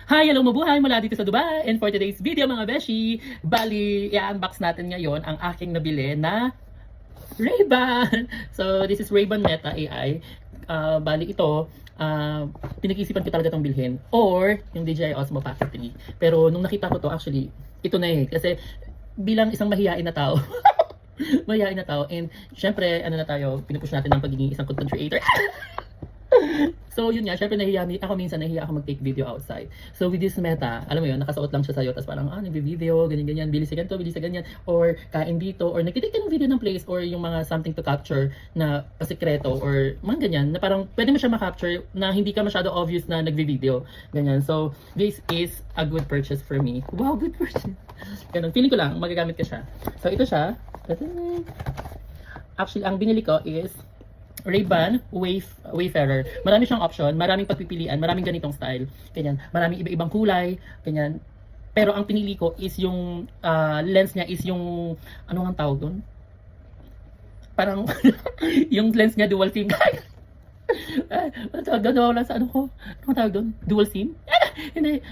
Hi! Hello mabuhay mula dito sa Dubai! And for today's video mga beshi, bali, i-unbox natin ngayon ang aking nabili na Ray-Ban! So, this is Ray-Ban Meta AI. Bali ito, pinag-isipan ko talaga itong bilhin. Or, yung DJI Osmo Pocket 3. Pero nung nakita ko to, actually, ito na eh. Kasi bilang isang mahihain na tao, mahihain na tao, and syempre, ano na tayo, pinupush natin ang pagiging isang content creator. So yun nga, syempre minsan nahiya ako mag-take video outside. So with this Meta, alam mo yun, nakasuot lang siya sa'yo, tapos parang, nagbi-video, ganyan-ganyan, bilis sa ganito, bilis sa ganyan, or kain dito, or nagtitake ka ng video ng place, or yung mga something to capture na pasikreto, or mga ganyan, na parang pwede mo siya ma-capture na hindi ka masyado obvious na nagbi-video. Ganyan. So this is a good purchase for me. Wow, good purchase. Ganun, feeling ko lang, magagamit ka siya. So ito siya. Actually, ang binili ko is Ray-Ban Wayfarer. Marami siyang option, maraming pagpipilian, maraming ganitong style. Ganyan, maraming iba-ibang kulay, ganyan. Pero ang pinili ko is yung lens niya is yung ano ang tawag doon? Parang yung lens niya dual SIM. Ano tawag doon? Nawala sa ano ko? Ano tawag doon? Dual SIM? Hindi.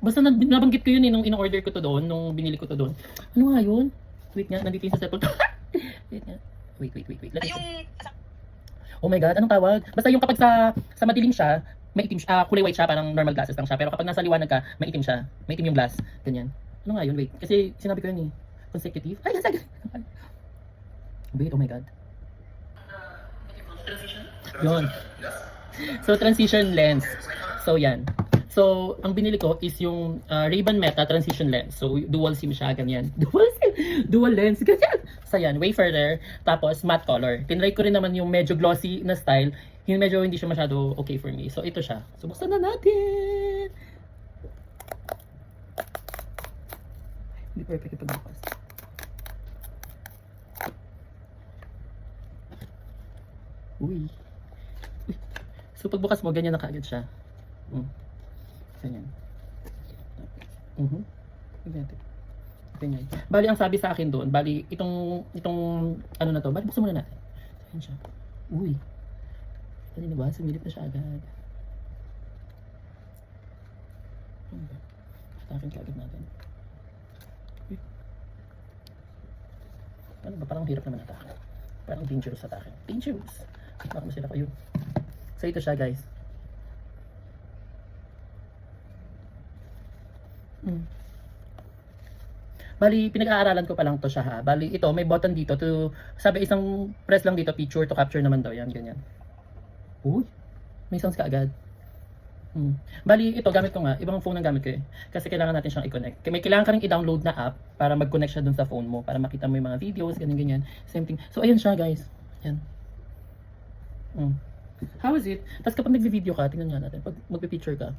Basta nabanggit ko yun nung in-order ko to doon, nung binili ko to doon. Ano nga yun? Wait nga, nandito yung sa cellphone ko. Wait nga. Wait. Oh my god, anong tawag? Basta yung kapag sa madilim siya, maitim siya, kulay white siya, parang normal glasses lang siya. Pero kapag nasa liwanag ka, maitim siya. Maitim yung glass. Ganyan. Ano nga yun? Wait. Kasi sinabi ko yun eh. Consecutive. Ay, nasa. Wait, oh my god. Yun. So, transition lens. So, yan. So, ang binili ko is yung Ray-Ban Meta Transition Lens. So, dual SIM siya, ganyan. Dual SIM? Dual lens, ganyan. So, yan. Wayfarer. Tapos, matte color. Tinry ko rin naman yung medyo glossy na style. Yung medyo hindi siya masyado okay for me. So, ito siya. So, buksan na natin. Hindi perfect yung pagbukas. Uy. So, pagbukas mo, ganyan na kaagad siya. Ganyan. Ganyan. Bali, ang sabi sa akin doon, bali, itong ano na to, bali, buksan muna natin. Ganyan siya. Uy. Ano na ba? Sumilip na siya agad. Atakin ka agad natin. Uy. Ano ba? Parang hirap naman atakin. Parang dangerous atakin. Dangerous. Baka masira kayo. So, ito siya, guys. Bali, pinag-aaralan ko pa lang to siya ha. Bali, ito, may button dito to, sabi isang press lang dito, picture to capture naman daw yan, ganyan. Uy, may sounds ka agad. Bali, ito, gamit ko nga, ibang phone ang gamit ko eh. Kasi kailangan natin siyang i-connect. May kailangan ka rin i-download na app para mag-connect siya dun sa phone mo, para makita mo yung mga videos, ganyan-ganyan. Same thing. So, ayan siya guys. Ayan. How is it? Tapos kapag nag-video ka, tingnan nga natin, pag mag-picture ka,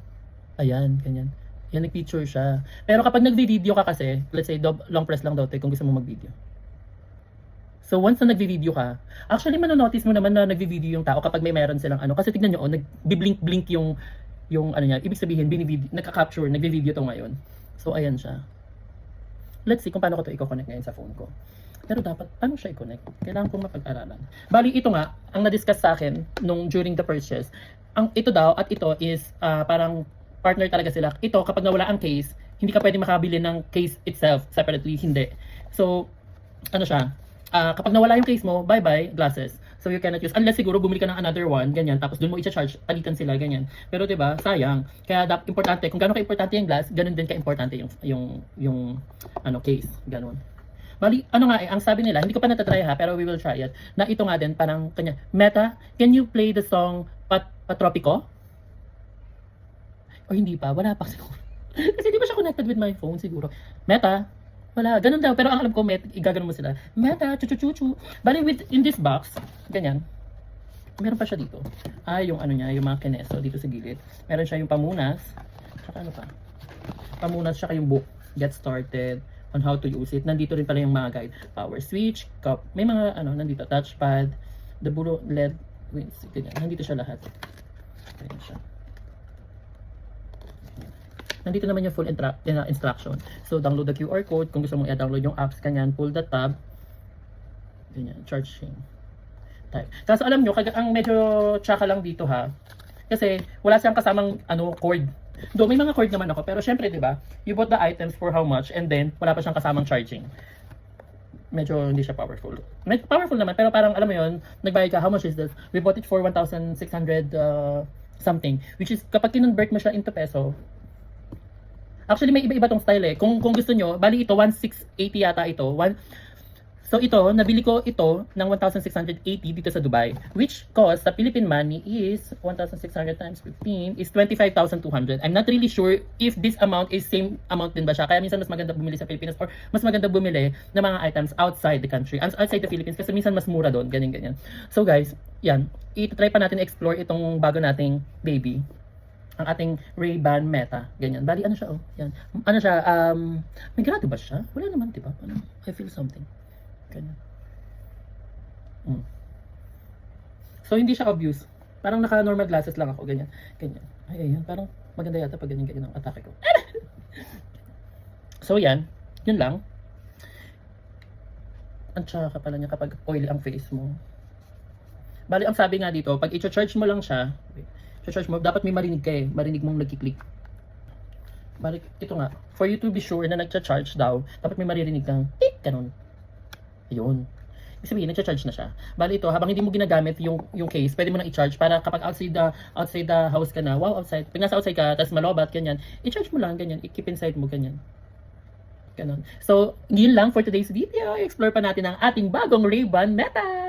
ayan, ganyan. Yan, nag-picture siya. Pero kapag nagvi-video ka kasi, let's say, long press lang daw tayo kung gusto mo mag-video. So, once na nagvi-video ka, actually, manonotice mo naman na nagvi-video yung tao kapag may meron silang ano. Kasi tignan nyo, nag-blink-blink yung ano niya. Ibig sabihin, nagka-capture, nagvi-video to ngayon. So, ayan siya. Let's see kung paano ko to i-connect ngayon sa phone ko. Pero dapat, paano siya i-connect? Kailangan kong mapag-aralan. Bali, ito nga, ang na-discuss sa akin during the purchase. Ito daw, at ito is parang partner talaga sila. Ito, kapag nawala ang case, hindi ka pwede makabili ng case itself separately, hindi. So, ano siya, kapag nawala yung case mo, bye-bye, glasses. So, you cannot use, unless siguro bumili ka ng another one, ganyan, tapos dun mo i-charge, palitan sila, ganyan. Pero, diba, sayang. Kaya, importante, kung gano'n ka-importante yung glass, ganun din ka-importante yung case, ganun. Bali, ano nga ang sabi nila, hindi ko pa natatry ha, pero we will try it, na ito nga din, parang, kanya, Meta, can you play the song Patropico? O hindi pa, wala pa siguro. Kasi di ba siya connected with my phone siguro. Meta, wala, ganun daw. Pero ang alam ko, igaganon mo sila. Meta, chuchu-chuchu. Bali, in this box, ganyan. Meron pa siya dito. Yung ano niya, yung mga kineso dito sa gilid. Meron siya yung pamunas. Tsaka ano pa? Pamunas, tsaka yung book. Get started on how to use it. Nandito rin pala yung mga guide. Power switch, cup. May mga nandito, touchpad, the blue LED, wings, ganyan. Nandito siya lahat. Ganyan siya. Nandito naman yung full instruction. So, download the QR code. Kung gusto mong i-download yung apps, kanyan, pull the tab. Ganyan, charging. Type. Kaso alam nyo, ang medyo tsaka lang dito ha. Kasi wala siyang kasamang cord. Do may mga cord naman ako, pero syempre, di ba, you bought the items for how much, and then, wala pa siyang kasamang charging. Medyo hindi siya powerful. Powerful naman, pero parang, alam mo yun, nagbayad ka, how much is this? We bought it for 1,600 something, which is, kapag kinonvert mo siya into peso, actually, may iba-iba tong style eh. Kung gusto nyo, bali ito, 1,680 yata ito. So ito, nabili ko ito ng 1,680 dito sa Dubai, which cost sa Philippine money is 1,600 times 15 is 25,200. I'm not really sure if this amount is same amount din ba siya. Kaya minsan mas maganda bumili sa Pilipinas or mas maganda bumili ng mga items outside the country, outside the Philippines kasi minsan mas mura doon, ganyan. So guys, yan, i-try pa natin explore itong bago nating baby. Ang ating Ray-Ban Meta, ganyan. Bali ano siya oh, yan. Ano siya, may grado ba siya? Wala naman, 'di ba? Parang I feel something. Ganyan. So hindi siya obvious. Parang naka-normal glasses lang ako, ganyan. Ganyan. Ay, ayan, parang maganda yata pag ganyan ang atake ko. So yan, yun lang. Ang tsaka pala niya kapag oily ang face mo. Bali, ang sabi nga dito, pag i-charge mo lang siya, i-charge mo, dapat may marinig ka eh. Marinig mong nagkiklik. Bali, ito nga, for you to be sure na nagcha-charge daw, dapat may maririnig kang tik, ganun. Ayun. Ibig sabihin, nagcha-charge na siya. Bali ito, habang hindi mo ginagamit yung case, pwede mo nang i-charge para kapag outside the house ka na, wow, outside. Pag nasa outside ka, tapos malobat, ganyan, i-charge mo lang, ganyan, i-keep inside mo, ganyan. Ganun. So, yun lang for today's video. I-explore pa natin ang ating bagong Ray-Ban Meta.